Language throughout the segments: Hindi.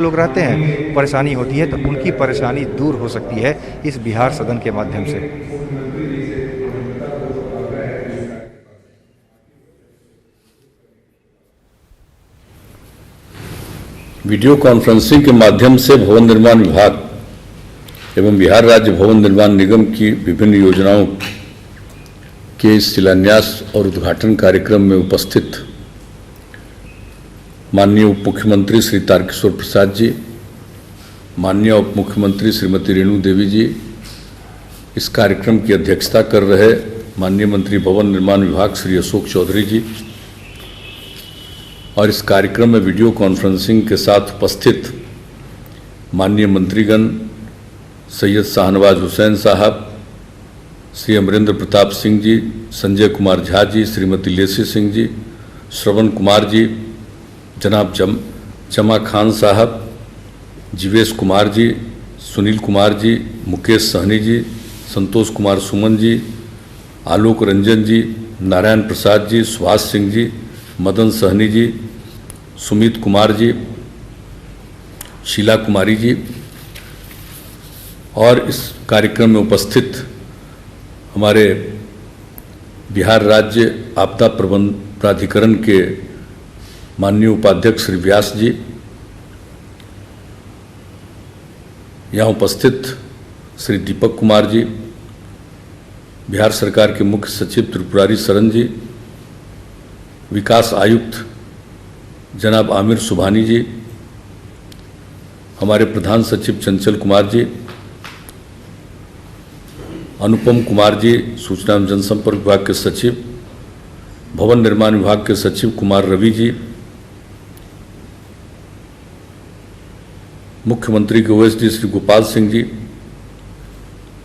लोग रहते हैं, परेशानी होती है, तो उनकी परेशानी दूर हो सकती है इस बिहार सदन के माध्यम से। वीडियो कॉन्फ्रेंसिंग के माध्यम से भवन निर्माण विभाग एवं बिहार राज्य भवन निर्माण निगम की विभिन्न योजनाओं के शिलान्यास और उद्घाटन कार्यक्रम में उपस्थित माननीय उप मुख्यमंत्री श्री तारकिशोर प्रसाद जी, माननीय उप मुख्यमंत्री श्रीमती रेणु देवी जी, इस कार्यक्रम की अध्यक्षता कर रहे माननीय मंत्री भवन निर्माण विभाग श्री अशोक चौधरी जी, और इस कार्यक्रम में वीडियो कॉन्फ्रेंसिंग के साथ उपस्थित माननीय मंत्रीगण सैयद शाहनवाज हुसैन साहब, श्री अमरेंद्र प्रताप सिंह जी, संजय कुमार झा जी, श्रीमती लेसी सिंह जी, श्रवण कुमार जी, जनाब जमा खान साहब, जीवेश कुमार जी, सुनील कुमार जी, मुकेश सहनी जी, संतोष कुमार सुमन जी, आलोक रंजन जी, नारायण प्रसाद जी, सुभाष सिंह जी, मदन सहनी जी, सुमित कुमार जी, शीला कुमारी जी, और इस कार्यक्रम में उपस्थित हमारे बिहार राज्य आपदा प्रबंधन प्राधिकरण के माननीय उपाध्यक्ष श्री व्यास जी, यहाँ उपस्थित श्री दीपक कुमार जी, बिहार सरकार के मुख्य सचिव त्रिपुरारी शरण जी, विकास आयुक्त जनाब आमिर सुभानी जी, हमारे प्रधान सचिव चंचल कुमार जी, अनुपम कुमार जी, सूचना एवं जनसंपर्क विभाग के सचिव, भवन निर्माण विभाग के सचिव कुमार रवि जी, मुख्यमंत्री के ओएसडी श्री गोपाल सिंह जी,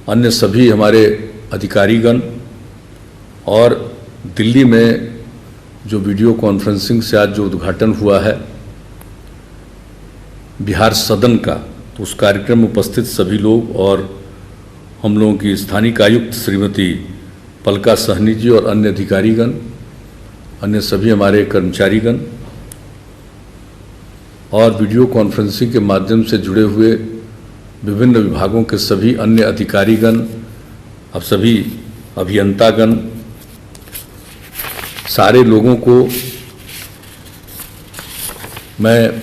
अन्य सभी हमारे अधिकारीगण, और दिल्ली में जो वीडियो कॉन्फ्रेंसिंग से आज जो उद्घाटन हुआ है बिहार सदन का, तो उस कार्यक्रम में उपस्थित सभी लोग और हम लोगों की स्थानिक आयुक्त श्रीमती पलका सहनी जी और अन्य अधिकारीगण, अन्य सभी हमारे कर्मचारीगण, और वीडियो कॉन्फ्रेंसिंग के माध्यम से जुड़े हुए विभिन्न विभागों के सभी अन्य अधिकारीगण, अब सभी अभियंतागण, सारे लोगों को मैं,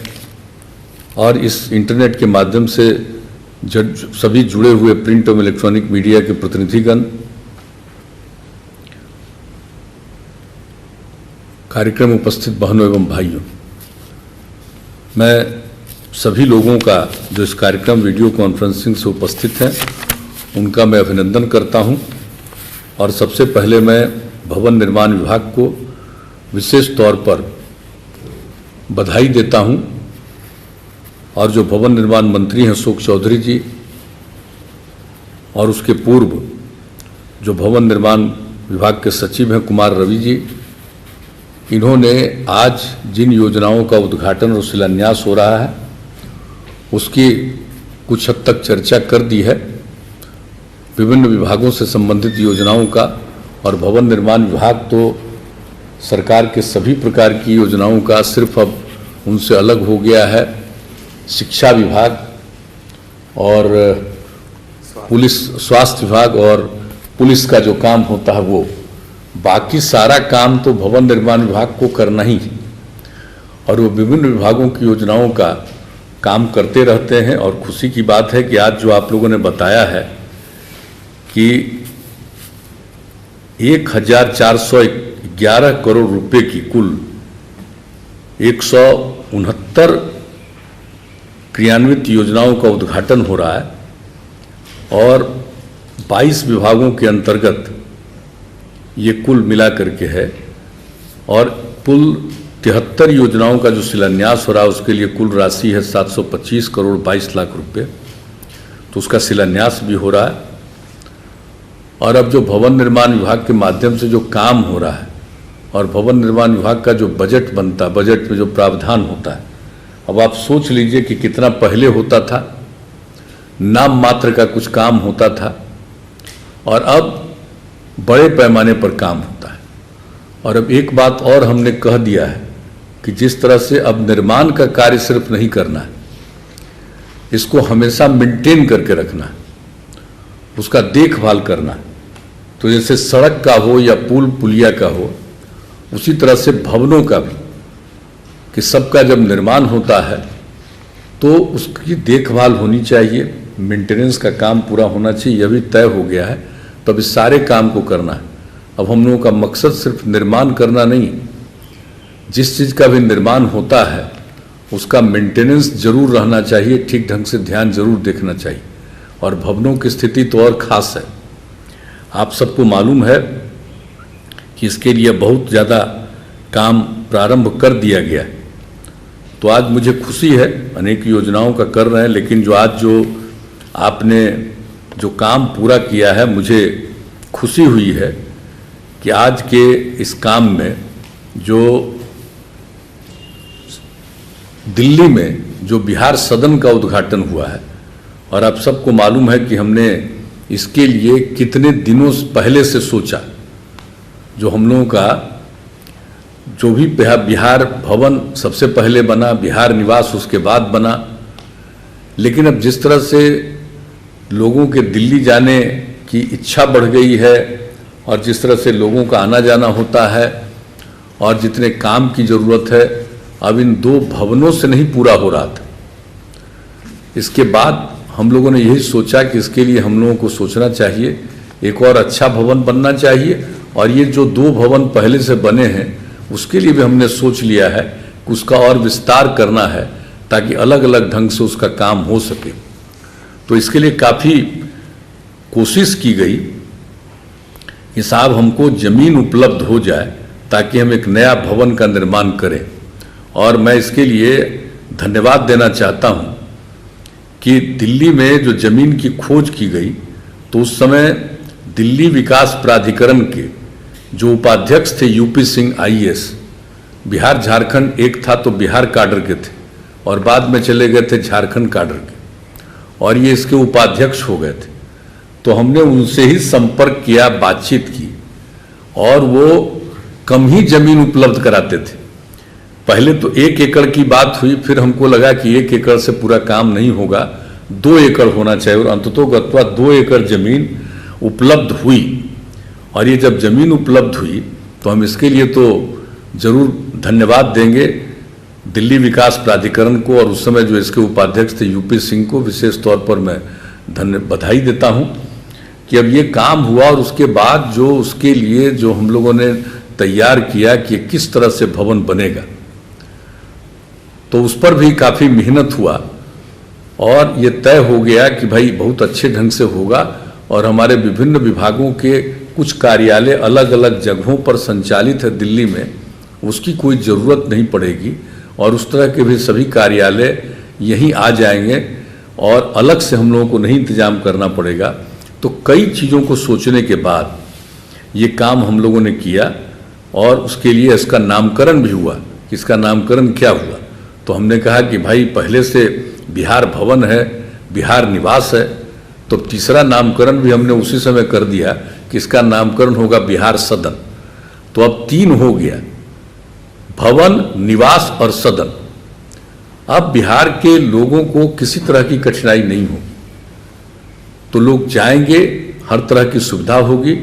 और इस इंटरनेट के माध्यम से सभी जुड़े हुए प्रिंट एवं इलेक्ट्रॉनिक मीडिया के प्रतिनिधिगण, कार्यक्रम में उपस्थित बहनों एवं भाइयों, मैं सभी लोगों का जो इस कार्यक्रम वीडियो कॉन्फ्रेंसिंग से उपस्थित हैं उनका मैं अभिनंदन करता हूं, और सबसे पहले मैं भवन निर्माण विभाग को विशेष तौर पर बधाई देता हूं, और जो भवन निर्माण मंत्री हैं अशोक चौधरी जी, और उसके पूर्व जो भवन निर्माण विभाग के सचिव हैं कुमार रवि जी, इन्होंने आज जिन योजनाओं का उद्घाटन और शिलान्यास हो रहा है उसकी कुछ हद तक चर्चा कर दी है, विभिन्न विभागों से संबंधित योजनाओं का। और भवन निर्माण विभाग तो सरकार के सभी प्रकार की योजनाओं का सिर्फ अब उनसे अलग हो गया है। शिक्षा विभाग और पुलिस, स्वास्थ्य विभाग और पुलिस का जो काम होता है वो, बाकी सारा काम तो भवन निर्माण विभाग को करना ही है, और वो विभिन्न विभागों की योजनाओं का काम करते रहते हैं। और खुशी की बात है कि आज जो आप लोगों ने बताया है कि 1411 करोड़ रुपए की कुल 169 क्रियान्वित योजनाओं का उद्घाटन हो रहा है, और 22 विभागों के अंतर्गत ये कुल मिला करके है, और कुल 73 योजनाओं का जो शिलान्यास हो रहा है उसके लिए कुल राशि है 725 करोड़ 22 लाख रुपए, तो उसका शिलान्यास भी हो रहा है। और अब जो भवन निर्माण विभाग के माध्यम से जो काम हो रहा है, और भवन निर्माण विभाग का जो बजट बनता है, बजट में जो प्रावधान होता है, अब आप सोच लीजिए कि कितना पहले होता था, नाम मात्र का कुछ काम होता था, और अब बड़े पैमाने पर काम होता है। और अब एक बात और हमने कह दिया है कि जिस तरह से अब निर्माण का कार्य सिर्फ नहीं करना है, इसको हमेशा मेंटेन करके रखना है, उसका देखभाल करना है। तो जैसे सड़क का हो या पुल पुलिया का हो, उसी तरह से भवनों का भी, कि सबका जब निर्माण होता है तो उसकी देखभाल होनी चाहिए, मेंटेनेंस का काम पूरा होना चाहिए। यह भी तय हो गया है, तब इस सारे काम को करना है। अब हम लोगों का मकसद सिर्फ निर्माण करना नहीं, जिस चीज़ का भी निर्माण होता है उसका मेंटेनेंस जरूर रहना चाहिए, ठीक ढंग से ध्यान जरूर देखना चाहिए। और भवनों की स्थिति तो और ख़ास है। आप सबको मालूम है कि इसके लिए बहुत ज़्यादा काम प्रारंभ कर दिया गया है। तो आज मुझे खुशी है, अनेक योजनाओं का कर रहे हैं, लेकिन जो आज जो आपने जो काम पूरा किया है, मुझे खुशी हुई है कि आज के इस काम में जो दिल्ली में जो बिहार सदन का उद्घाटन हुआ है, और आप सबको मालूम है कि हमने इसके लिए कितने दिनों पहले से सोचा। जो हम लोगों का जो भी बिहार भवन सबसे पहले बना, बिहार निवास उसके बाद बना, लेकिन अब जिस तरह से लोगों के दिल्ली जाने की इच्छा बढ़ गई है और जिस तरह से लोगों का आना जाना होता है और जितने काम की ज़रूरत है, अब इन 2 भवनों से नहीं पूरा हो रहा था। इसके बाद हम लोगों ने यही सोचा कि इसके लिए हम लोगों को सोचना चाहिए, एक और अच्छा भवन बनना चाहिए। और ये जो 2 भवन पहले से बने हैं उसके लिए भी हमने सोच लिया है कि उसका और विस्तार करना है, ताकि अलग अलग ढंग से उसका काम हो सके। तो इसके लिए काफ़ी कोशिश की गई कि साहब हमको ज़मीन उपलब्ध हो जाए ताकि हम एक नया भवन का निर्माण करें। और मैं इसके लिए धन्यवाद देना चाहता हूं कि दिल्ली में जो ज़मीन की खोज की गई, तो उस समय दिल्ली विकास प्राधिकरण के जो उपाध्यक्ष थे यूपी सिंह आईएएस, बिहार झारखंड एक था तो बिहार काडर के थे और बाद में चले गए थे झारखंड काडर के, और ये इसके उपाध्यक्ष हो गए थे। तो हमने उनसे ही संपर्क किया, बातचीत की, और वो कम ही ज़मीन उपलब्ध कराते थे। पहले तो 1 एकड़ की बात हुई, फिर हमको लगा कि 1 एकड़ से पूरा काम नहीं होगा, 2 एकड़ होना चाहिए, और अंततोगत्वा 2 एकड़ ज़मीन उपलब्ध हुई। और ये जब ज़मीन उपलब्ध हुई तो हम इसके लिए तो ज़रूर धन्यवाद देंगे दिल्ली विकास प्राधिकरण को, और उस समय जो इसके उपाध्यक्ष थे यूपी सिंह को विशेष तौर पर मैं बधाई देता हूँ कि अब ये काम हुआ। और उसके बाद जो उसके लिए जो हम लोगों ने तैयार किया कि किस तरह से भवन बनेगा, तो उस पर भी काफ़ी मेहनत हुआ और ये तय हो गया कि भाई बहुत अच्छे ढंग से होगा। और हमारे विभिन्न विभागों के कुछ कार्यालय अलग अलग जगहों पर संचालित है दिल्ली में, उसकी कोई ज़रूरत नहीं पड़ेगी, और उस तरह के भी सभी कार्यालय यहीं आ जाएंगे और अलग से हम लोगों को नहीं इंतजाम करना पड़ेगा। तो कई चीज़ों को सोचने के बाद ये काम हम लोगों ने किया, और उसके लिए इसका नामकरण भी हुआ कि इसका नामकरण क्या हुआ। तो हमने कहा कि भाई पहले से बिहार भवन है, बिहार निवास है, तो तीसरा नामकरण भी हमने उसी समय कर दिया कि इसका नामकरण होगा बिहार सदन। तो अब 3 हो गया, भवन, निवास और सदन। अब बिहार के लोगों को किसी तरह की कठिनाई नहीं होगी, तो लोग जाएंगे, हर तरह की सुविधा होगी।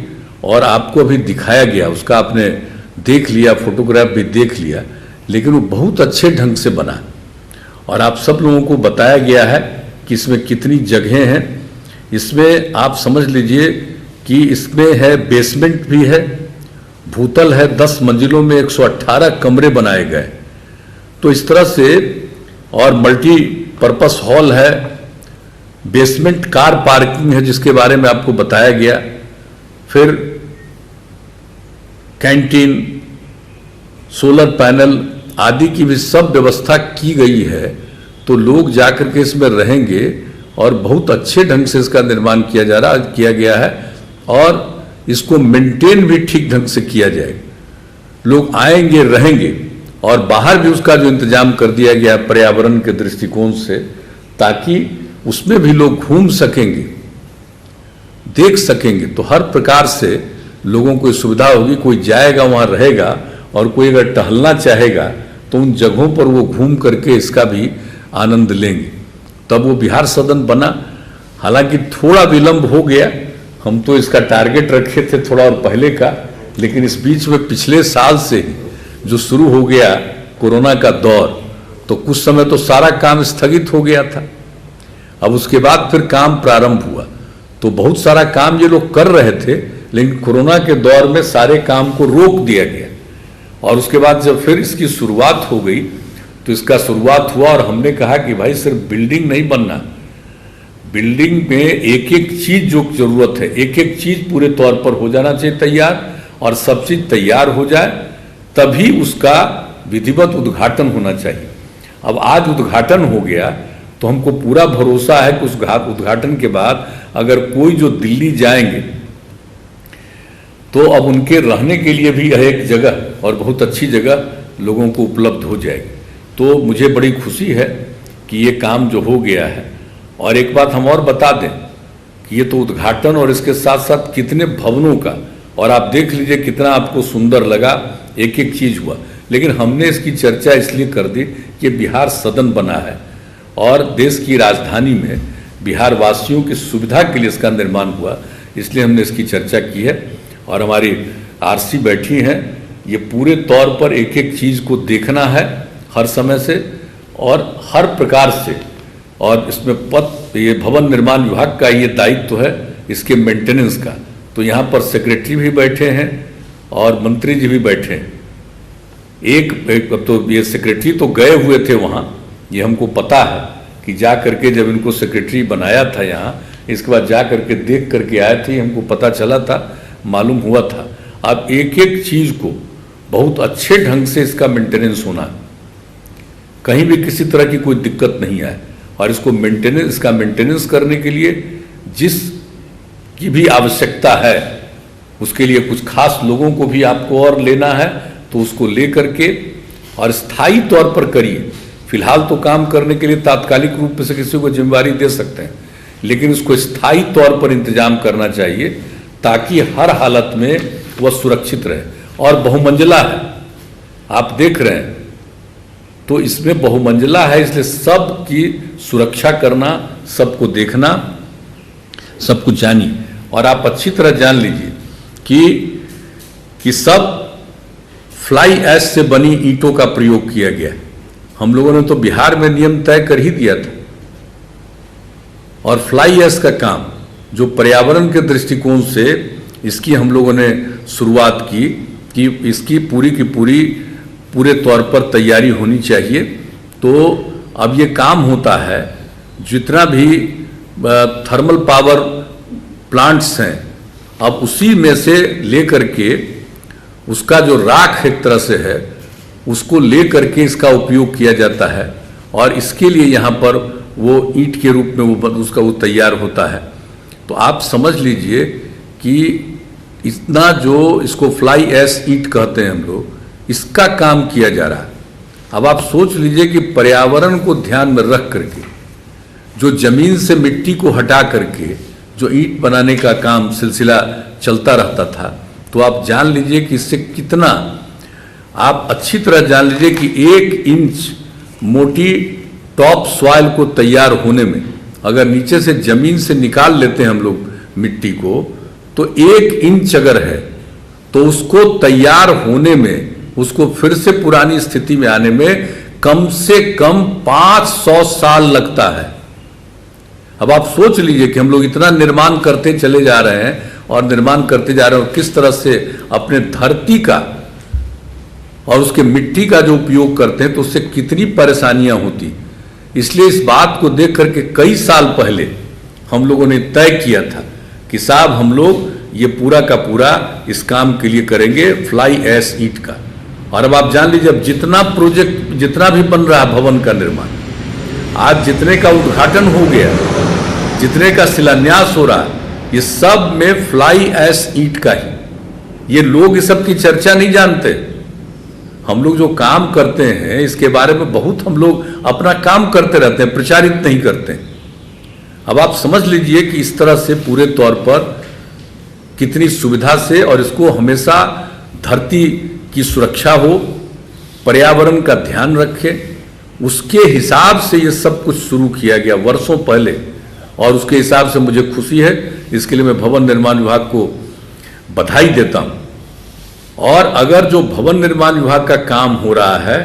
और आपको अभी दिखाया गया, उसका आपने देख लिया, फोटोग्राफ भी देख लिया, लेकिन वो बहुत अच्छे ढंग से बना। और आप सब लोगों को बताया गया है कि इसमें कितनी जगहें हैं। इसमें आप समझ लीजिए कि इसमें है बेसमेंट भी है, भूतल है, 10 मंजिलों में 118 कमरे बनाए गए। तो इस तरह से, और मल्टीपर्पस हॉल है, बेसमेंट कार पार्किंग है जिसके बारे में आपको बताया गया, फिर कैंटीन, सोलर पैनल आदि की भी सब व्यवस्था की गई है। तो लोग जाकर के इसमें रहेंगे और बहुत अच्छे ढंग से इसका निर्माण किया गया है, और इसको मेंटेन भी ठीक ढंग से किया जाएगा। लोग आएंगे, रहेंगे, और बाहर भी उसका जो इंतजाम कर दिया गया है पर्यावरण के दृष्टिकोण से, ताकि उसमें भी लोग घूम सकेंगे, देख सकेंगे। तो हर प्रकार से लोगों को सुविधा होगी। कोई जाएगा, वहाँ रहेगा, और कोई अगर टहलना चाहेगा तो उन जगहों पर वो घूम करके इसका भी आनंद लेंगे। तब वो बिहार सदन बना। हालांकि थोड़ा विलंब हो गया, हम तो इसका टारगेट रखे थे थोड़ा और पहले का, लेकिन इस बीच में पिछले साल से ही जो शुरू हो गया कोरोना का दौर, तो कुछ समय तो सारा काम स्थगित हो गया था। अब उसके बाद फिर काम प्रारंभ हुआ, तो बहुत सारा काम ये लोग कर रहे थे, लेकिन कोरोना के दौर में सारे काम को रोक दिया गया। और उसके बाद जब फिर इसकी शुरुआत हो गई, तो इसका शुरुआत हुआ और हमने कहा कि भाई सिर्फ बिल्डिंग नहीं बनना, बिल्डिंग में एक एक चीज जो जरूरत है, एक एक चीज पूरे तौर पर हो जाना चाहिए तैयार, और सब चीज तैयार हो जाए तभी उसका विधिवत उद्घाटन होना चाहिए। अब आज उद्घाटन हो गया, तो हमको पूरा भरोसा है कि उस उद्घाटन के बाद अगर कोई जो दिल्ली जाएंगे तो अब उनके रहने के लिए भी यह एक जगह और बहुत अच्छी जगह लोगों को उपलब्ध हो जाएगी। तो मुझे बड़ी खुशी है कि ये काम जो हो गया है। और एक बात हम और बता दें कि ये तो उद्घाटन और इसके साथ साथ कितने भवनों का, और आप देख लीजिए कितना आपको सुंदर लगा, एक एक चीज हुआ। लेकिन हमने इसकी चर्चा इसलिए कर दी कि बिहार सदन बना है और देश की राजधानी में बिहार वासियों की सुविधा के लिए इसका निर्माण हुआ, इसलिए हमने इसकी चर्चा की है। और हमारी आरसी बैठी हैं, ये पूरे तौर पर एक एक चीज़ को देखना है हर समय से और हर प्रकार से। और इसमें ये भवन निर्माण विभाग का ये दायित्व है इसके मेंटेनेंस का। तो यहाँ पर सेक्रेटरी भी बैठे हैं और मंत्री जी भी बैठे हैं। एक तो ये सेक्रेटरी तो गए हुए थे वहाँ, ये हमको पता है कि जा करके जब इनको सेक्रेटरी बनाया था यहाँ, इसके बाद जा करके देख करके आए थे, हमको पता चला था, मालूम हुआ था। अब एक एक चीज़ को बहुत अच्छे ढंग से इसका मेंटेनेंस होना, कहीं भी किसी तरह की कोई दिक्कत नहीं आए। और इसको इसका मेंटेनेंस करने के लिए जिस की भी आवश्यकता है, उसके लिए कुछ खास लोगों को भी आपको और लेना है, तो उसको ले करके और स्थायी तौर पर करिए। फिलहाल तो काम करने के लिए तात्कालिक रूप से किसी को जिम्मेवारी दे सकते हैं, लेकिन उसको स्थायी तौर पर इंतजाम करना चाहिए ताकि हर हालत में वह सुरक्षित रहे। और बहुमंजिला है, आप देख रहे हैं, तो इसमें बहुमंजिला है, इसलिए सबकी सुरक्षा करना, सबको देखना, सब कुछ जानिए। और आप अच्छी तरह जान लीजिए कि सब फ्लाई ऐश से बनी ईंटों का प्रयोग किया गया है। हम लोगों ने तो बिहार में नियम तय कर ही दिया था। और फ्लाई ऐश का काम जो पर्यावरण के दृष्टिकोण से इसकी हम लोगों ने शुरुआत की कि इसकी पूरी की पूरी पूरे तौर पर तैयारी होनी चाहिए। तो अब ये काम होता है, जितना भी थर्मल पावर प्लांट्स हैं, अब उसी में से लेकर के उसका जो राख एक तरह से है, उसको ले करके इसका उपयोग किया जाता है। और इसके लिए यहाँ पर वो ईंट के रूप में वो तैयार होता है। तो आप समझ लीजिए कि इतना जो इसको फ्लाई ऐश ईंट कहते हैं हम लोग, इसका काम किया जा रहा है। अब आप सोच लीजिए कि पर्यावरण को ध्यान में रख करके जो जमीन से मिट्टी को हटा करके जो ईंट बनाने का काम सिलसिला चलता रहता था, तो आप जान लीजिए कि इससे कितना, आप अच्छी तरह जान लीजिए कि 1 इंच मोटी टॉप सॉइल को तैयार होने में, अगर नीचे से जमीन से निकाल लेते हैं हम लोग मिट्टी को, तो 1 इंच अगर है तो उसको तैयार होने में, उसको फिर से पुरानी स्थिति में आने में कम से कम 500 साल लगता है। अब आप सोच लीजिए कि हम लोग इतना निर्माण करते चले जा रहे हैं और निर्माण करते जा रहे हैं, और किस तरह से अपने धरती का और उसके मिट्टी का जो उपयोग करते हैं, तो उससे कितनी परेशानियां होती। इसलिए इस बात को देख करके कई साल पहले हम लोगों ने तय किया था कि साहब हम लोग ये पूरा का पूरा इस काम के लिए करेंगे फ्लाई ऐश ईंट का। और अब आप जान लीजिए, अब जितना प्रोजेक्ट जितना भी बन रहा है भवन का निर्माण, आज जितने का उद्घाटन हो गया, जितने का शिलान्यास हो रहा है, ये सब में फ्लाई ऐश ईंट का ही। ये लोग इस सब की चर्चा नहीं जानते। हम लोग जो काम करते हैं इसके बारे में बहुत हम लोग अपना काम करते रहते हैं, प्रचारित नहीं करते। अब आप समझ लीजिए कि इस तरह से पूरे तौर पर कितनी सुविधा से, और इसको हमेशा धरती की सुरक्षा हो, पर्यावरण का ध्यान रखें उसके हिसाब से ये सब कुछ शुरू किया गया वर्षों पहले, और उसके हिसाब से मुझे खुशी है। इसके लिए मैं भवन निर्माण विभाग को बधाई देता हूँ। और अगर जो भवन निर्माण विभाग का काम हो रहा है,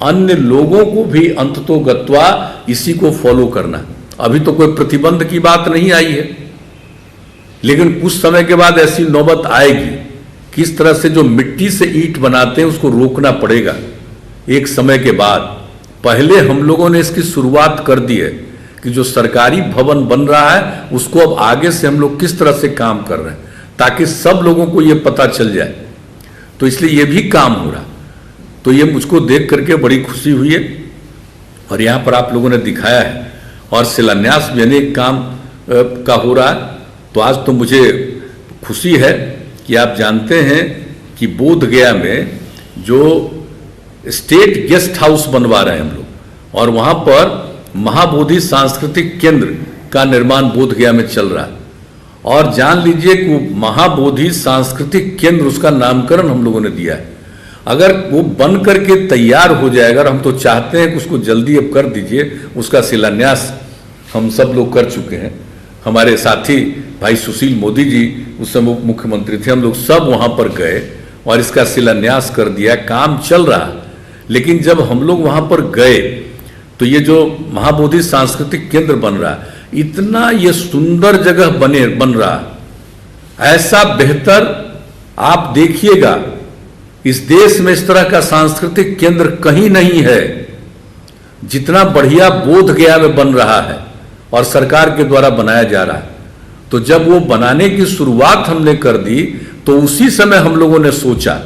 अन्य लोगों को भी अंततोगत्वा इसी को फॉलो करना। अभी तो कोई प्रतिबंध की बात नहीं आई है, लेकिन कुछ समय के बाद ऐसी नौबत आएगी। किस तरह से जो मिट्टी से ईंट बनाते हैं उसको रोकना पड़ेगा एक समय के बाद। पहले हम लोगों ने इसकी शुरुआत कर दी है कि जो सरकारी भवन बन रहा है उसको अब आगे से हम लोग किस तरह से काम कर रहे हैं, ताकि सब लोगों को ये पता चल जाए। तो इसलिए ये भी काम हो रहा। तो ये मुझको देख करके बड़ी खुशी हुई है। और यहाँ पर आप लोगों ने दिखाया है, और शिलान्यास भी अनेक काम का हो रहा है। तो आज तो मुझे खुशी है कि आप जानते हैं कि बोध गया में जो स्टेट गेस्ट हाउस बनवा रहे हैं हम लोग, और वहाँ पर महाबोधि सांस्कृतिक केंद्र का निर्माण बोध गया में चल रहा है। और जान लीजिए कि वो महाबोधि सांस्कृतिक केंद्र, उसका नामकरण हम लोगों ने दिया है। अगर वो बन करके तैयार हो जाएगा, और हम तो चाहते हैं कि उसको जल्दी अब कर दीजिए, उसका शिलान्यास हम सब लोग कर चुके हैं। हमारे साथी भाई सुशील मोदी जी उस समय मुख्यमंत्री थे, हम लोग सब वहाँ पर गए और इसका शिलान्यास कर दिया। काम चल रहा, लेकिन जब हम लोग वहाँ पर गए तो ये जो महाबोधि सांस्कृतिक केंद्र बन रहा है, इतना ये सुंदर जगह बन रहा है, ऐसा बेहतर आप देखिएगा इस देश में इस तरह का सांस्कृतिक केंद्र कहीं नहीं है जितना बढ़िया बोध गया में बन रहा है और सरकार के द्वारा बनाया जा रहा है। तो जब वो बनाने की शुरुआत हमने कर दी तो उसी समय हम लोगों ने सोचा,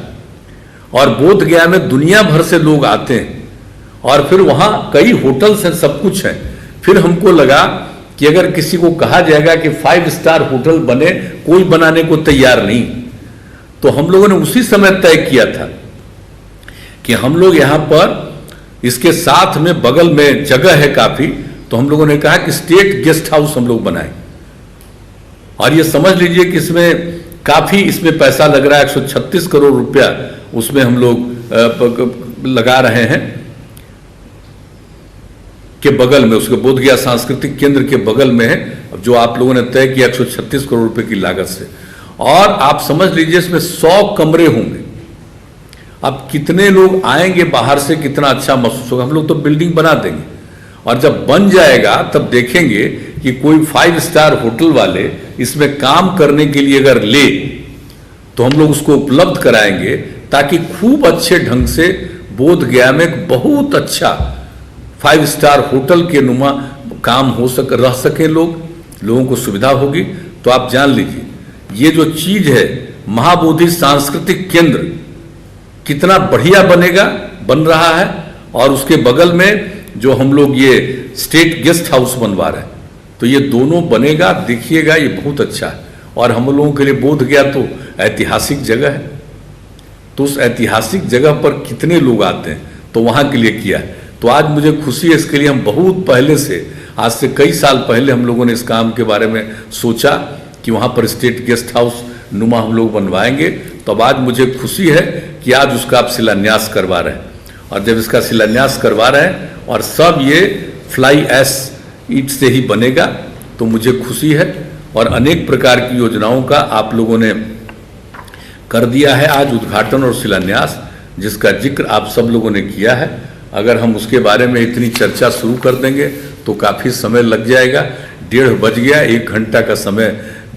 और बोध गया में दुनिया भर से लोग आते हैं और फिर वहां कई होटल्स हैं, सब कुछ है। फिर हमको लगा कि अगर किसी को कहा जाएगा कि 5 स्टार होटल बने, कोई बनाने को तैयार नहीं। तो हम लोगों ने उसी समय तय किया था कि हम लोग यहां पर इसके साथ में बगल में जगह है काफी, तो हम लोगों ने कहा कि स्टेट गेस्ट हाउस हम लोग बनाएं। और ये समझ लीजिए कि इसमें काफी इसमें पैसा लग रहा है, 136 करोड़ रुपया उसमें हम लोग लगा रहे हैं के बगल में, उसके बोध गया सांस्कृतिक केंद्र के बगल में है, जो आप लोगों ने तय किया 136 करोड़ रुपए की लागत से। और आप समझ लीजिए इसमें 100 कमरे होंगे। अब कितने लोग आएंगे बाहर से, कितना अच्छा महसूस होगा। हम लोग तो बिल्डिंग बना देंगे, और जब बन जाएगा तब देखेंगे कि कोई 5 स्टार होटल वाले इसमें काम करने के लिए अगर ले तो हम लोग उसको उपलब्ध कराएंगे, ताकि खूब अच्छे ढंग से बोध गया में एक बहुत अच्छा 5 स्टार होटल के नुमा काम रह सके, लोगों को सुविधा होगी। तो आप जान लीजिए ये जो चीज है महाबोधि सांस्कृतिक केंद्र कितना बढ़िया बन रहा है। और उसके बगल में जो हम लोग ये स्टेट गेस्ट हाउस बनवा रहे हैं, तो ये दोनों बनेगा, देखिएगा ये बहुत अच्छा है। और हम लोगों के लिए बोध गया तो ऐतिहासिक जगह है, तो उस ऐतिहासिक जगह पर कितने लोग आते हैं, तो वहाँ के लिए किया है। तो आज मुझे खुशी है, इसके लिए हम बहुत पहले से, आज से कई साल पहले हम लोगों ने इस काम के बारे में सोचा कि वहाँ पर स्टेट गेस्ट हाउस नुमा हम लोग बनवाएंगे। तो अब आज मुझे खुशी है कि आज उसका आप शिलान्यास करवा रहे हैं। और जब इसका शिलान्यास करवा रहे हैं और सब ये फ्लाई ऐश ईंट से ही बनेगा, तो मुझे खुशी है। और अनेक प्रकार की योजनाओं का आप लोगों ने कर दिया है आज उद्घाटन और शिलान्यास, जिसका जिक्र आप सब लोगों ने किया है। अगर हम उसके बारे में इतनी चर्चा शुरू कर देंगे तो काफ़ी समय लग जाएगा। 1:30 बज गया, 1 घंटा का समय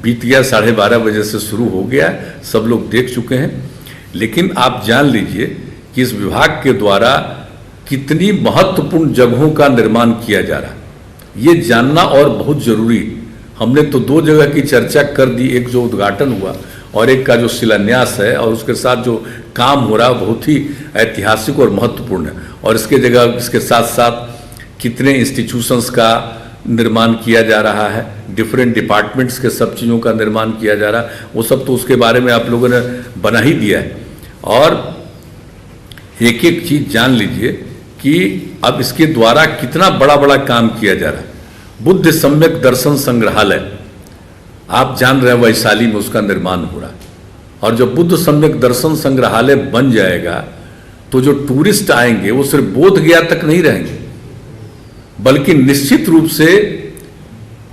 बीत गया, 12:30 बजे से शुरू हो गया, सब लोग देख चुके हैं। लेकिन आप जान लीजिए कि इस विभाग के द्वारा कितनी महत्वपूर्ण जगहों का निर्माण किया जा रहा है, ये जानना और बहुत जरूरी। हमने तो 2 जगह की चर्चा कर दी, एक जो उद्घाटन हुआ और एक का जो शिलान्यास है, और उसके साथ जो काम हो रहा है बहुत ही ऐतिहासिक और महत्वपूर्ण है। और इसके साथ साथ कितने इंस्टीट्यूशंस का निर्माण किया जा रहा है, डिफरेंट डिपार्टमेंट्स के सब चीज़ों का निर्माण किया जा रहा है, वो सब तो उसके बारे में आप लोगों ने बना ही दिया है। और एक एक चीज़ जान लीजिए कि अब इसके द्वारा कितना बड़ा बड़ा काम किया जा रहा है। बुद्ध सम्यक दर्शन संग्रहालय आप जान रहे हैं, वैशाली में उसका निर्माण हो रहा है। और जब बुद्ध सम्यक दर्शन संग्रहालय बन जाएगा तो जो टूरिस्ट आएंगे वो सिर्फ बोध गया तक नहीं रहेंगे, बल्कि निश्चित रूप से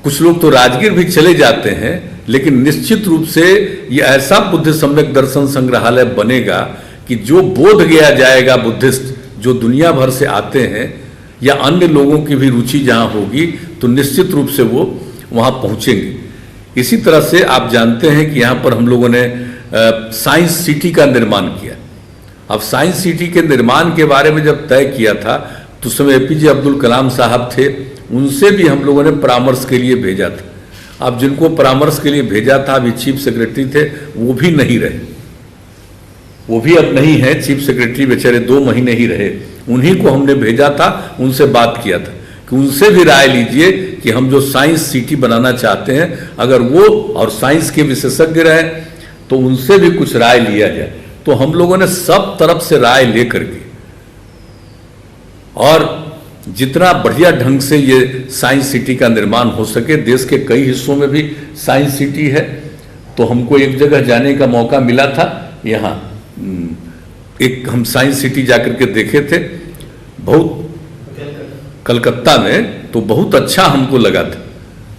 कुछ लोग तो राजगीर भी चले जाते हैं, लेकिन निश्चित रूप से ये ऐसा बुद्ध सम्यक दर्शन संग्रहालय बनेगा कि जो बोध गया जाएगा बुद्धिस्ट जो दुनिया भर से आते हैं या अन्य लोगों की भी रुचि जहाँ होगी तो निश्चित रूप से वो वहाँ पहुँचेंगे। इसी तरह से आप जानते हैं कि यहाँ पर हम लोगों ने साइंस सिटी का निर्माण किया। अब साइंस सिटी के निर्माण के बारे में जब तय किया था तो उस समय एपीजे अब्दुल कलाम साहब थे, उनसे भी हम लोगों ने परामर्श के लिए भेजा था। अब जिनको परामर्श के लिए भेजा था, अभी चीफ सेक्रेटरी थे, वो भी नहीं रहे, वो भी अब नहीं है चीफ सेक्रेटरी, बेचारे 2 महीने ही रहे। उन्हीं को हमने भेजा था, उनसे बात किया था कि उनसे भी राय लीजिए कि हम जो साइंस सिटी बनाना चाहते हैं, अगर वो और साइंस के विशेषज्ञ रहे तो उनसे भी कुछ राय लिया जाए। तो हम लोगों ने सब तरफ से राय लेकर के और जितना बढ़िया ढंग से ये साइंस सिटी का निर्माण हो सके, देश के कई हिस्सों में भी साइंस सिटी है। तो हमको एक जगह जाने का मौका मिला था, यहाँ एक हम साइंस सिटी जाकर के देखे थे, बहुत कलकत्ता में, तो बहुत अच्छा हमको लगा था।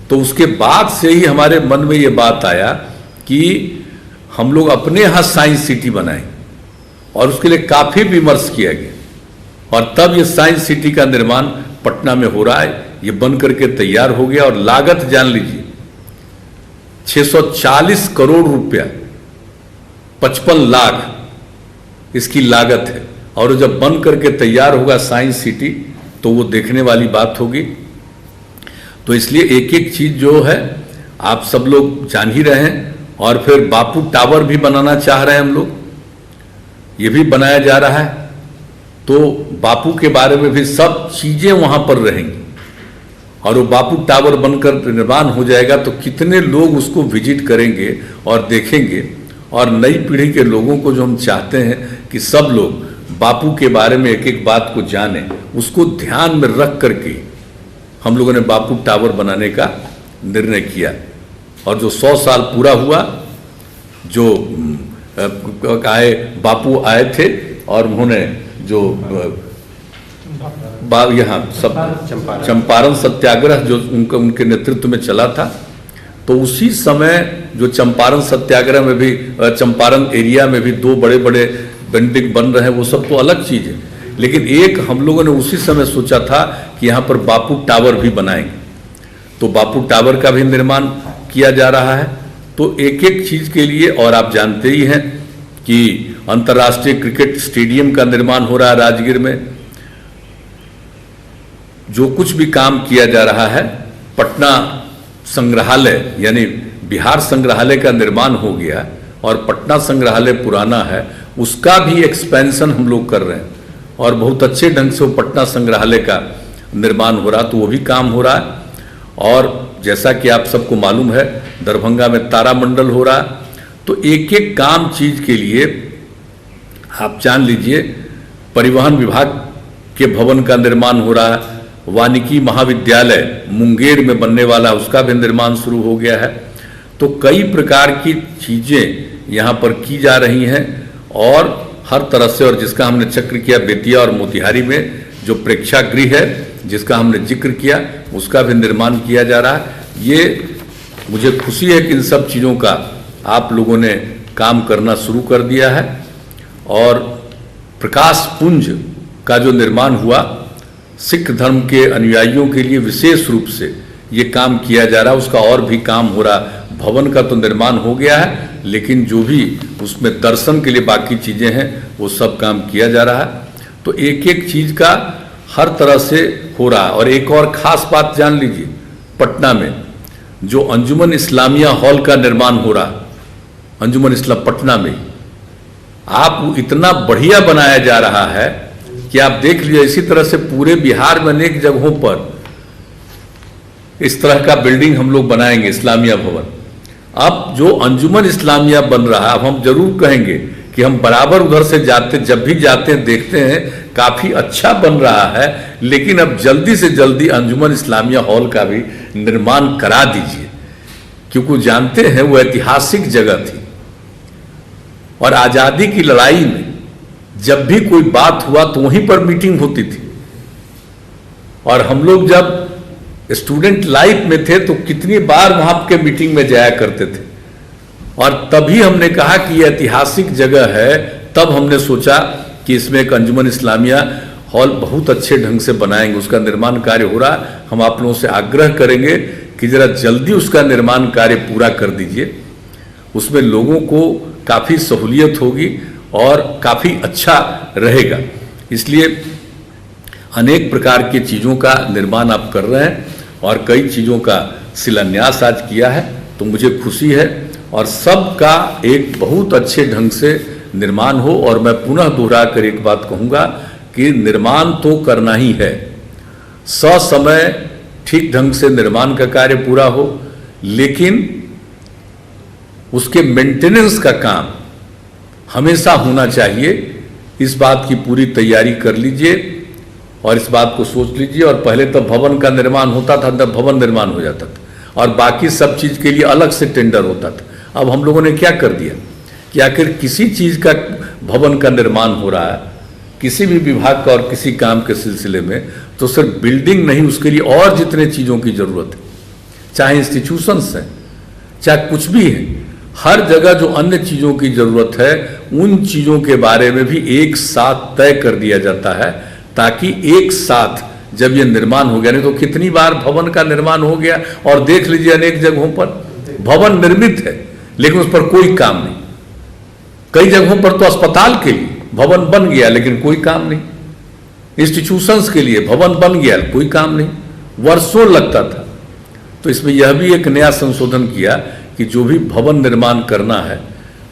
तो उसके बाद से ही हमारे मन में ये बात आया कि हम लोग अपने यहाँ साइंस सिटी बनाएं, और उसके लिए काफ़ी विमर्श किया गया और तब ये साइंस सिटी का निर्माण पटना में हो रहा है। ये बन करके तैयार हो गया और लागत जान लीजिए 640 करोड़ रुपया, 55 लाख इसकी लागत है। और जब बन करके तैयार होगा साइंस सिटी तो वो देखने वाली बात होगी। तो इसलिए एक एक चीज जो है आप सब लोग जान ही रहे हैं। और फिर बापू टावर भी बनाना चाह रहे हैं हम लोग, ये भी बनाया जा रहा है। तो बापू के बारे में भी सब चीजें वहां पर रहेंगी और वो बापू टावर बनकर निर्माण हो जाएगा तो कितने लोग उसको विजिट करेंगे और देखेंगे। और नई पीढ़ी के लोगों को जो हम चाहते हैं कि सब लोग बापू के बारे में एक एक बात को जाने, उसको ध्यान में रख करके हम लोगों ने बापू टावर बनाने का निर्णय किया। और जो 100 साल पूरा हुआ, जो बापू आए थे और उन्होंने जो यहाँ सब चंपारण सत्याग्रह जो उनके नेतृत्व में चला था, तो उसी समय जो चंपारण सत्याग्रह में भी, चंपारण एरिया में भी 2 बड़े बड़े बिल्डिंग बन रहे हैं, वो सब तो अलग चीज है। लेकिन एक हम लोगों ने उसी समय सोचा था कि यहाँ पर बापू टावर भी बनाएंगे, तो बापू टावर का भी निर्माण किया जा रहा है। तो एक एक चीज के लिए, और आप जानते ही हैं कि अंतर्राष्ट्रीय क्रिकेट स्टेडियम का निर्माण हो रहा है राजगीर में। जो कुछ भी काम किया जा रहा है, पटना संग्रहालय यानी बिहार संग्रहालय का निर्माण हो गया और पटना संग्रहालय पुराना है, उसका भी एक्सपेंशन हम लोग कर रहे हैं और बहुत अच्छे ढंग से वो पटना संग्रहालय का निर्माण हो रहा, तो वो भी काम हो रहा है। और जैसा कि आप सबको मालूम है, दरभंगा में तारामंडल हो रहा। तो एक एक काम चीज के लिए आप जान लीजिए, परिवहन विभाग के भवन का निर्माण हो रहा है, वानिकी महाविद्यालय मुंगेर में बनने वाला, उसका भी निर्माण शुरू हो गया है। तो कई प्रकार की चीजें यहाँ पर की जा रही हैं और हर तरह से, और जिसका हमने चक्र किया बेतिया और मोतिहारी में जो प्रेक्षागृह है जिसका हमने जिक्र किया, उसका भी निर्माण किया जा रहा है। ये मुझे खुशी है कि इन सब चीज़ों का आप लोगों ने काम करना शुरू कर दिया है। और प्रकाश पुंज का जो निर्माण हुआ, सिख धर्म के अनुयायियों के लिए विशेष रूप से ये काम किया जा रहा है, उसका और भी काम हो रहा। भवन का तो निर्माण हो गया है, लेकिन जो भी उसमें दर्शन के लिए बाकी चीज़ें हैं वो सब काम किया जा रहा है। तो एक एक चीज़ का हर तरह से हो रहा है। और एक और ख़ास बात जान लीजिए, पटना में जो अंजुमन इस्लामिया हॉल का निर्माण हो रहा, अंजुमन इस्लाम पटना में, आप इतना बढ़िया बनाया जा रहा है कि आप देख लीजिए। इसी तरह से पूरे बिहार में अनेक जगहों पर इस तरह का बिल्डिंग हम लोग बनाएंगे, इस्लामिया भवन। अब जो अंजुमन इस्लामिया बन रहा, अब हम जरूर कहेंगे कि हम बराबर उधर से जाते, जब भी जाते हैं देखते हैं काफ़ी अच्छा बन रहा है, लेकिन अब जल्दी से जल्दी अंजुमन इस्लामिया हॉल का भी निर्माण करा दीजिए, क्योंकि जानते हैं वो ऐतिहासिक जगह थी। और आज़ादी की लड़ाई में जब भी कोई बात हुआ तो वहीं पर मीटिंग होती थी। और हम लोग जब स्टूडेंट लाइफ में थे तो कितनी बार वहां के मीटिंग में जाया करते थे, और तभी हमने कहा कि यह ऐतिहासिक जगह है। तब हमने सोचा कि इसमें एक अंजुमन इस्लामिया हॉल बहुत अच्छे ढंग से बनाएंगे, उसका निर्माण कार्य हो रहा है। हम आप लोगों से आग्रह करेंगे कि जरा जल्दी उसका निर्माण कार्य पूरा कर दीजिए, उसमें लोगों को काफ़ी सहूलियत होगी और काफ़ी अच्छा रहेगा। इसलिए अनेक प्रकार की चीज़ों का निर्माण आप कर रहे हैं और कई चीज़ों का शिलान्यास आज किया है, तो मुझे खुशी है और सबका एक बहुत अच्छे ढंग से निर्माण हो। और मैं पुनः दोहरा कर एक बात कहूँगा कि निर्माण तो करना ही है, ससमय ठीक ढंग से निर्माण का कार्य पूरा हो, लेकिन उसके मेंटेनेंस का काम हमेशा होना चाहिए। इस बात की पूरी तैयारी कर लीजिए और इस बात को सोच लीजिए। और पहले तो भवन का निर्माण होता था, तब भवन निर्माण हो जाता था और बाकी सब चीज़ के लिए अलग से टेंडर होता था। अब हम लोगों ने क्या कर दिया कि आखिर किसी चीज़ का भवन का निर्माण हो रहा है, किसी भी विभाग का और किसी काम के सिलसिले में, तो सिर्फ बिल्डिंग नहीं, उसके लिए और जितने चीज़ों की ज़रूरत है, चाहे इंस्टीट्यूशंस हैं, चाहे कुछ भी है, हर जगह जो अन्य चीज़ों की ज़रूरत है उन चीज़ों के बारे में भी एक साथ तय कर दिया जाता है, ताकि एक साथ जब ये निर्माण हो गया, नहीं तो कितनी बार भवन का निर्माण हो गया और देख लीजिए अनेक जगहों पर भवन निर्मित है लेकिन उस पर कोई काम नहीं। कई जगहों पर तो अस्पताल के लिए भवन बन गया लेकिन कोई काम नहीं, इंस्टीट्यूशंस के लिए भवन बन गया कोई काम नहीं, वर्षों लगता था। तो इसमें यह भी एक नया संशोधन किया कि जो भी भवन निर्माण करना है,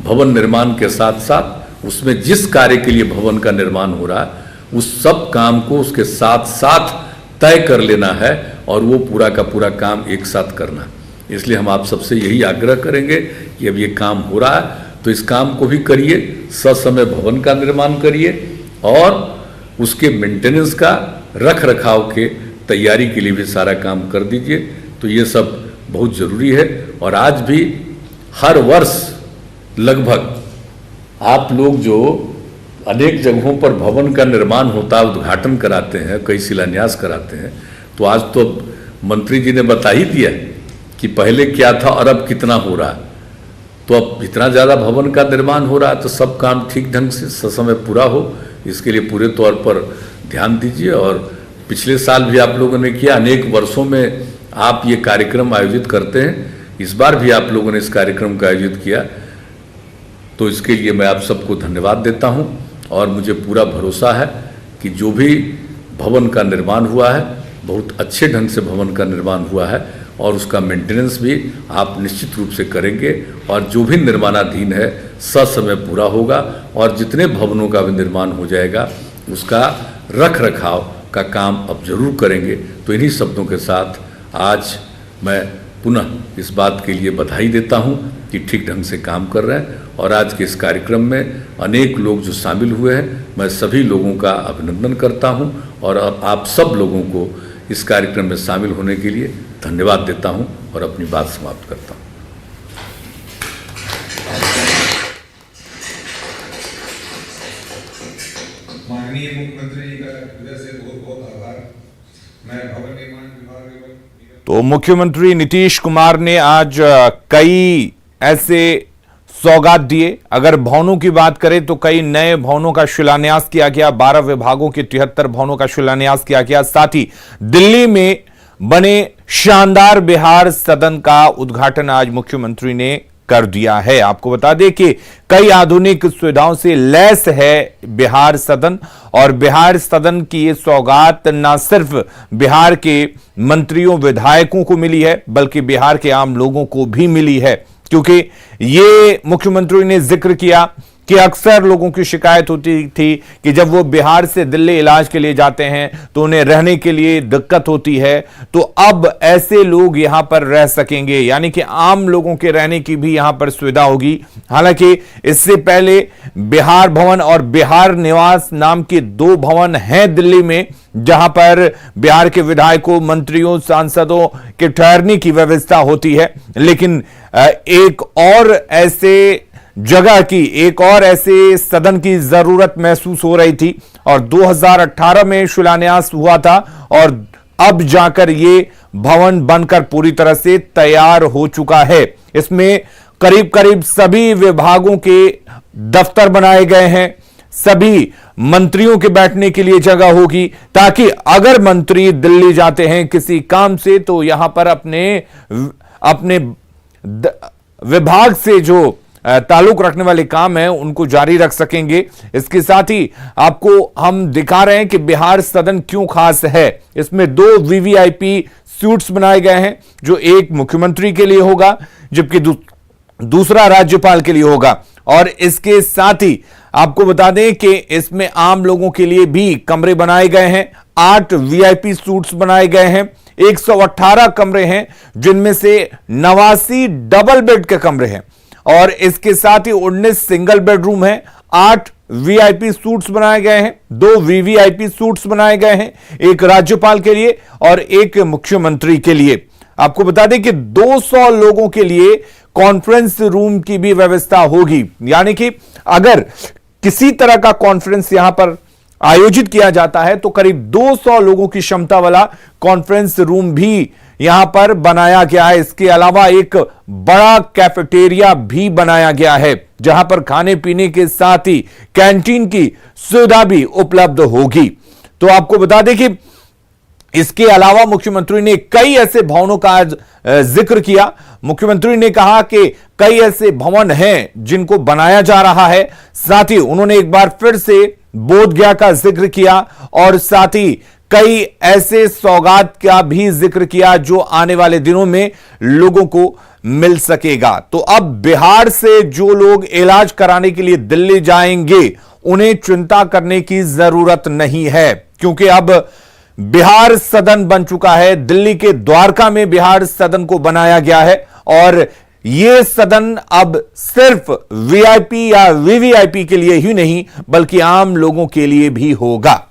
भवन निर्माण के साथ साथ उसमें जिस कार्य के लिए भवन का निर्माण हो रहा है उस सब काम को उसके साथ साथ तय कर लेना है और वो पूरा का पूरा काम एक साथ करना है। इसलिए हम आप सबसे यही आग्रह करेंगे कि अब ये काम हो रहा है तो इस काम को भी करिए, ससमय भवन का निर्माण करिए और उसके मेंटेनेंस का, रख रखाव के तैयारी के लिए भी सारा काम कर दीजिए। तो ये सब बहुत ज़रूरी है। और आज भी हर वर्ष लगभग आप लोग जो अनेक जगहों पर भवन का निर्माण होता है, उद्घाटन कराते हैं, कई शिलान्यास कराते हैं, तो आज तो मंत्री जी ने बता ही दिया कि पहले क्या था और अब कितना हो रहा है। तो अब इतना ज़्यादा भवन का निर्माण हो रहा है तो सब काम ठीक ढंग से ससमय पूरा हो, इसके लिए पूरे तौर पर ध्यान दीजिए। और पिछले साल भी आप लोगों ने किया, अनेक वर्षों में आप ये कार्यक्रम आयोजित करते हैं, इस बार भी आप लोगों ने इस कार्यक्रम का आयोजित किया, तो इसके लिए मैं आप सबको धन्यवाद देता हूँ। और मुझे पूरा भरोसा है कि जो भी भवन का निर्माण हुआ है बहुत अच्छे ढंग से भवन का निर्माण हुआ है और उसका मेंटेनेंस भी आप निश्चित रूप से करेंगे और जो भी निर्माणाधीन है ससमय पूरा होगा और जितने भवनों का भी निर्माण हो जाएगा उसका रख रखाव का काम अब जरूर करेंगे। तो इन्हीं शब्दों के साथ आज मैं पुनः इस बात के लिए बधाई देता हूं कि ठीक ढंग से काम कर रहे हैं। और आज के इस कार्यक्रम में अनेक लोग जो शामिल हुए हैं, मैं सभी लोगों का अभिनंदन करता हूं और आप सब लोगों को इस कार्यक्रम में शामिल होने के लिए धन्यवाद देता हूं और अपनी बात समाप्त करता हूं। माननीय मुख्यमंत्री जी का हृदय से बहुत बहुत आभार। मैं भवन निर्माण विभाग तो मुख्यमंत्री नीतीश कुमार ने आज कई ऐसे सौगात दिए। अगर भवनों की बात करें तो कई नए भवनों का शिलान्यास किया गया, 12 विभागों के 73 भवनों का शिलान्यास किया गया। साथ ही दिल्ली में बने शानदार बिहार सदन का उद्घाटन आज मुख्यमंत्री ने कर दिया है। आपको बता दें कि कई आधुनिक सुविधाओं से लैस है बिहार सदन और बिहार सदन की ये सौगात न सिर्फ बिहार के मंत्रियों विधायकों को मिली है बल्कि बिहार के आम लोगों को भी मिली है, क्योंकि ये मुख्यमंत्री ने जिक्र किया कि अक्सर लोगों की शिकायत होती थी कि जब वो बिहार से दिल्ली इलाज के लिए जाते हैं तो उन्हें रहने के लिए दिक्कत होती है, तो अब ऐसे लोग यहां पर रह सकेंगे, यानी कि आम लोगों के रहने की भी यहां पर सुविधा होगी। हालांकि इससे पहले बिहार भवन और बिहार निवास नाम के 2 भवन हैं दिल्ली में, जहां पर बिहार के विधायकों, मंत्रियों, सांसदों के ठहरने की व्यवस्था होती है। लेकिन एक और ऐसे जगह की, एक और ऐसे सदन की जरूरत महसूस हो रही थी और 2018 में शिलान्यास हुआ था और अब जाकर ये भवन बनकर पूरी तरह से तैयार हो चुका है। इसमें करीब करीब सभी विभागों के दफ्तर बनाए गए हैं, सभी मंत्रियों के बैठने के लिए जगह होगी, ताकि अगर मंत्री दिल्ली जाते हैं किसी काम से तो यहां पर अपने विभाग से जो ताल्लुक रखने वाले काम है उनको जारी रख सकेंगे। इसके साथ ही आपको हम दिखा रहे हैं कि बिहार सदन क्यों खास है। इसमें 2 वीवीआईपी सूट्स बनाए गए हैं, जो एक मुख्यमंत्री के लिए होगा जबकि दूसरा राज्यपाल के लिए होगा। और इसके साथ ही आपको बता दें कि इसमें आम लोगों के लिए भी कमरे बनाए गए हैं। 8 वीआईपी सूट्स बनाए गए हैं। 118 कमरे हैं, जिनमें से 89 डबल बेड के कमरे हैं और इसके साथ ही 19 सिंगल बेडरूम है। 8 वीआईपी सूट्स बनाए गए हैं, 2 वीवीआईपी सूट्स बनाए गए हैं, एक राज्यपाल के लिए और एक मुख्यमंत्री के लिए। आपको बता दें कि 200 लोगों के लिए कॉन्फ्रेंस रूम की भी व्यवस्था होगी, यानी कि अगर किसी तरह का कॉन्फ्रेंस यहां पर आयोजित किया जाता है तो करीब 200 लोगों की क्षमता वाला कॉन्फ्रेंस रूम भी यहां पर बनाया गया है। इसके अलावा एक बड़ा कैफेटेरिया भी बनाया गया है, जहां पर खाने पीने के साथ ही कैंटीन की सुविधा भी उपलब्ध होगी। तो आपको बता दें कि इसके अलावा मुख्यमंत्री ने कई ऐसे भवनों का आज जिक्र किया। मुख्यमंत्री ने कहा कि कई ऐसे भवन हैं जिनको बनाया जा रहा है। साथ ही उन्होंने एक बार फिर से बोध गया का जिक्र किया और साथ ही कई ऐसे सौगात का भी जिक्र किया जो आने वाले दिनों में लोगों को मिल सकेगा। तो अब बिहार से जो लोग इलाज कराने के लिए दिल्ली जाएंगे उन्हें चिंता करने की जरूरत नहीं है, क्योंकि अब बिहार सदन बन चुका है। दिल्ली के द्वारका में बिहार सदन को बनाया गया है और यह सदन अब सिर्फ वीआईपी या वीवीआईपी के लिए ही नहीं बल्कि आम लोगों के लिए भी होगा।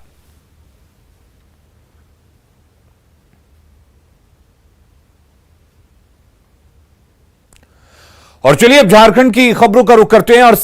और चलिए अब झारखंड की खबरों का रुख करते हैं और